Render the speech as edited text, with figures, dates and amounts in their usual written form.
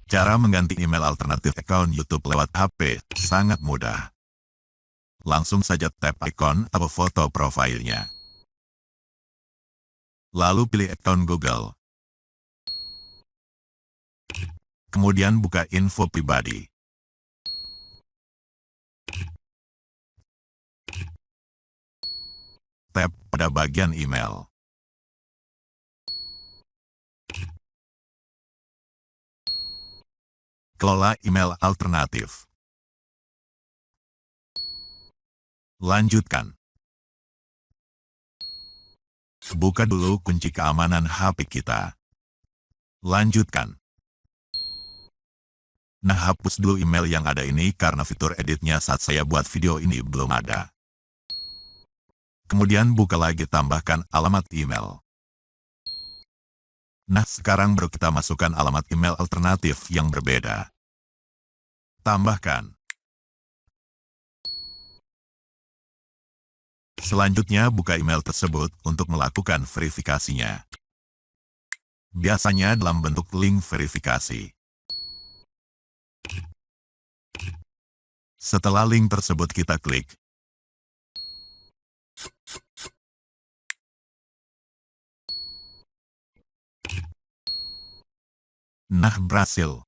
Cara mengganti email alternatif akun YouTube lewat HP sangat mudah. Langsung saja tap ikon atau foto profilnya. Lalu pilih akun Google. Kemudian buka info pribadi. Tap pada bagian email. Kelola email alternatif. Lanjutkan. Buka dulu kunci keamanan HP kita. Lanjutkan. Nah, hapus dulu email yang ada ini karena fitur editnya saat saya buat video ini belum ada. Kemudian buka lagi, tambahkan alamat email. Nah, sekarang baru kita masukkan alamat email alternatif yang berbeda. Tambahkan. Selanjutnya buka email tersebut untuk melakukan verifikasinya. Biasanya dalam bentuk link verifikasi. Setelah link tersebut kita klik. Nah, berhasil.